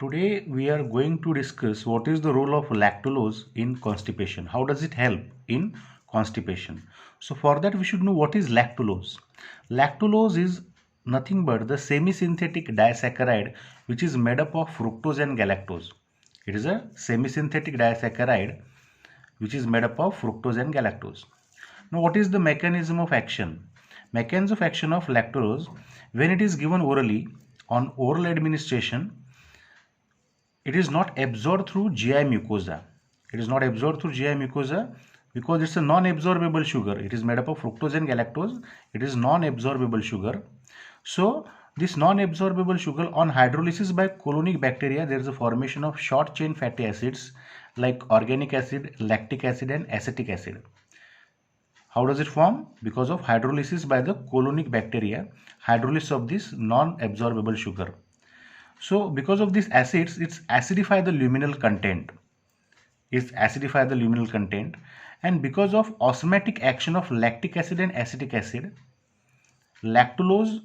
Today we are going to discuss what is the role of lactulose in constipation. How does it help in constipation? So for that we should know what is lactulose. Lactulose is nothing but the semi-synthetic disaccharide which is made up of fructose and galactose. It is a semi-synthetic disaccharide which is made up of fructose and galactose. Now what is the mechanism of action? Mechanism of action of lactulose, when it is given orally on oral administration, it is not absorbed through GI mucosa. It is not absorbed through GI mucosa because it's a non-absorbable sugar. It is made up of fructose and galactose. It is non-absorbable sugar. So this non-absorbable sugar, on hydrolysis by colonic bacteria, there is a formation of short chain fatty acids like organic acid, lactic acid and acetic acid. How does it form? Because of hydrolysis by the colonic bacteria, hydrolysis of this non-absorbable sugar. So because of these acids, it's acidify the luminal content. And because of osmotic action of lactic acid and acetic acid, lactulose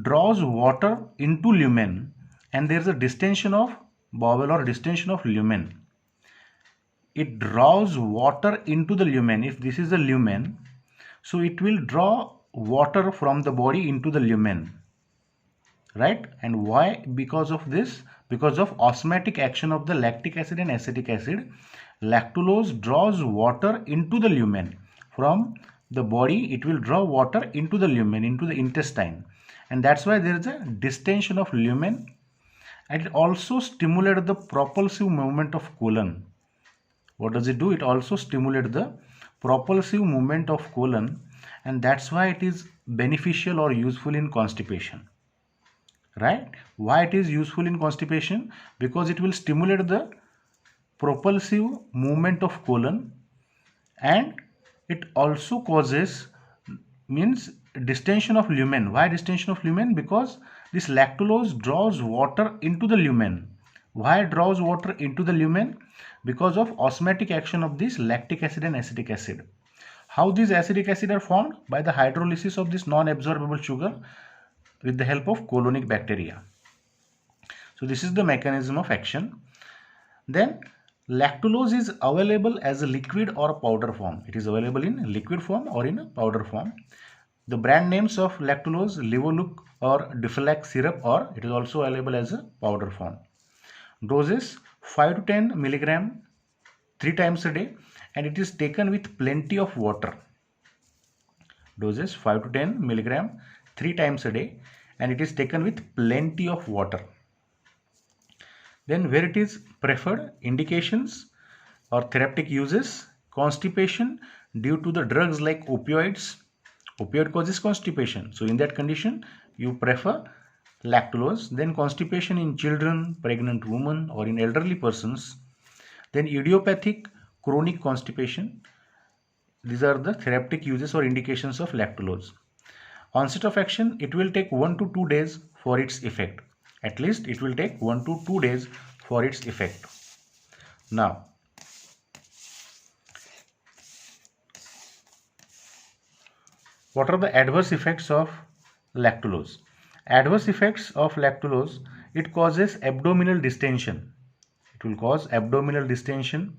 draws water into lumen, and there is a distension of bowel or distension of lumen. It draws water into the lumen. If this is the lumen, so it will draw water from the body into the lumen. Right? And why? Because of this, because of osmotic action of the lactic acid and acetic acid, lactulose draws water into the lumen. From the body, it will draw water into the lumen, into the intestine, and that's why there is a distension of lumen. And it also stimulates the propulsive movement of colon. What does it do? It also stimulates the propulsive movement of colon, and that's why it is beneficial or useful in constipation. Right? Why it is useful in constipation? Because it will stimulate the propulsive movement of colon, and it also causes distension of lumen. Why distension of lumen? Because this lactulose draws water into the lumen. Why it draws water into the lumen? Because of osmotic action of this lactic acid and acetic acid. How these acetic acid are formed? By the hydrolysis of this non-absorbable sugar with the help of colonic bacteria. So this is the mechanism of action. Then lactulose is available as a liquid or a powder form. It is available in liquid form or in a powder form. The brand names of lactulose, Livoluc or Diflac syrup, or it is also available as a powder form. Doses 5 to 10 milligram 3 times a day, and it is taken with plenty of water. Doses 5 to 10 milligram 3 times a day, and it is taken with plenty of water. Then where it is preferred, indications or therapeutic uses: constipation due to the drugs like opioids. Opioid causes constipation, so in that condition you prefer lactulose. Then constipation in children, pregnant women, or in elderly persons. Then idiopathic chronic constipation. These are the therapeutic uses or indications of lactulose. Onset of action, it will take 1 to 2 days for its effect. At least it will take 1 to 2 days for its effect. Now, what are the adverse effects of lactulose? Adverse effects of lactulose: it causes abdominal distension. It will cause abdominal distension.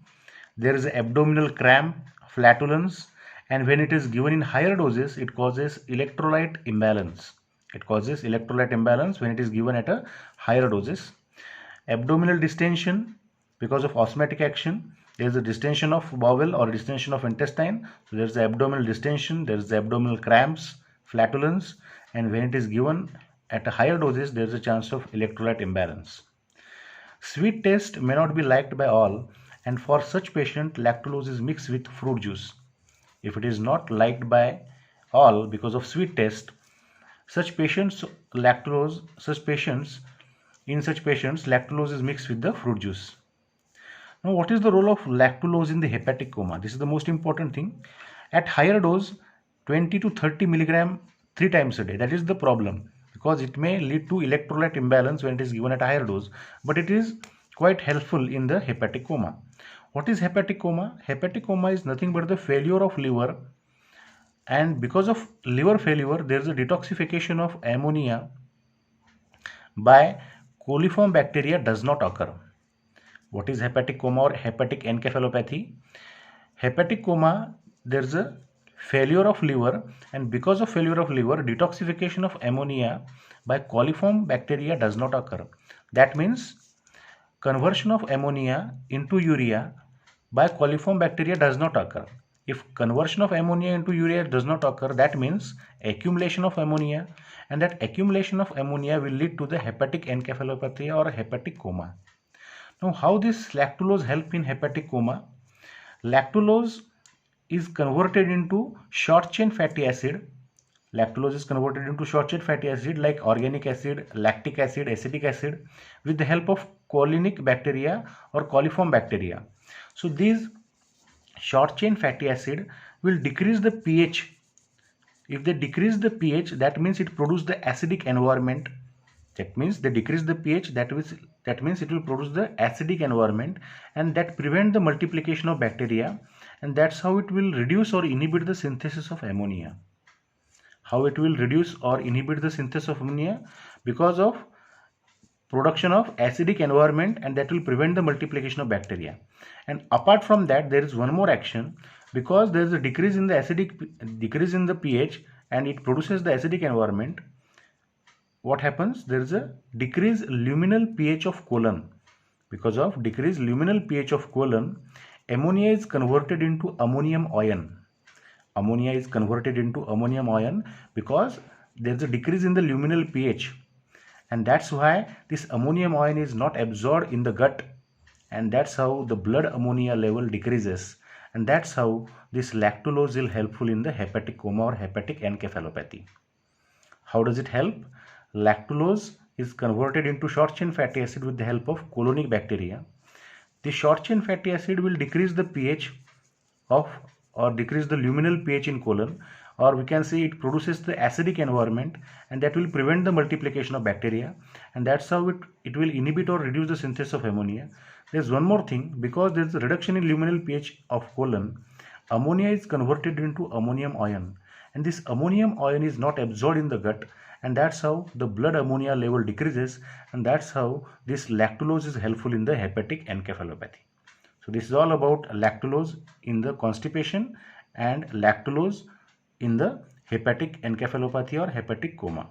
There is abdominal cramp, flatulence, and when it is given in higher doses, it causes electrolyte imbalance. It causes electrolyte imbalance when it is given at a higher doses. Abdominal distension because of osmotic action. There is a distension of bowel or distension of intestine. So there is the abdominal distension, there is the abdominal cramps, flatulence, and when it is given at a higher doses, there is a chance of electrolyte imbalance. Sweet taste may not be liked by all, and for such patient, lactulose is mixed with fruit juice. If it is not liked by all because of sweet taste, in such patients, lactulose is mixed with the fruit juice. Now, what is the role of lactulose in the hepatic coma? This is the most important thing. At higher dose, 20 to 30 milligram 3 times a day. That is the problem, because it may lead to electrolyte imbalance when it is given at a higher dose, but it is quite helpful in the hepatic coma. What is hepatic coma? Hepatic coma is nothing but the failure of liver, and because of liver failure, there is a detoxification of ammonia by coliform bacteria does not occur. What is hepatic coma or hepatic encephalopathy? Hepatic coma, there's a failure of liver, and because of failure of liver, detoxification of ammonia by coliform bacteria does not occur. That means conversion of ammonia into urea by coliform bacteria does not occur. If conversion of ammonia into urea does not occur, that means accumulation of ammonia, and that accumulation of ammonia will lead to the hepatic encephalopathy or hepatic coma. Now, how this lactulose help in hepatic coma? Lactulose is converted into short chain fatty acid. Lactulose is converted into short chain fatty acid like organic acid, lactic acid, acetic acid with the help of colinic bacteria or coliform bacteria. So these short chain fatty acid will decrease the pH. If they decrease the pH, that means it produces the acidic environment. That means they decrease the pH, that means it will produce the acidic environment, and that prevent the multiplication of bacteria, and that's how it will reduce or inhibit the synthesis of ammonia. How it will reduce or inhibit the synthesis of ammonia? Because of production of acidic environment, and that will prevent the multiplication of bacteria. And apart from that, there is one more action, because there is a decrease in the pH and it produces the acidic environment. What happens? There is a decreased luminal pH of colon. Because of decreased luminal pH of colon, ammonia is converted into ammonium ion. Ammonia is converted into ammonium ion because there is a decrease in the luminal pH, and that's why this ammonium ion is not absorbed in the gut, and that's how the blood ammonia level decreases, and that's how this lactulose is helpful in the hepatic coma or hepatic encephalopathy. How does it help? Lactulose is converted into short chain fatty acid with the help of colonic bacteria. The short chain fatty acid will decrease the pH of, or decrease the luminal pH in colon, or we can say it produces the acidic environment, and that will prevent the multiplication of bacteria, and that's how it will inhibit or reduce the synthesis of ammonia. There's one more thing, because there's a reduction in luminal pH of colon, ammonia is converted into ammonium ion, and this ammonium ion is not absorbed in the gut, and that's how the blood ammonia level decreases, and that's how this lactulose is helpful in the hepatic encephalopathy. So this is all about lactulose in the constipation and lactulose in the hepatic encephalopathy or hepatic coma.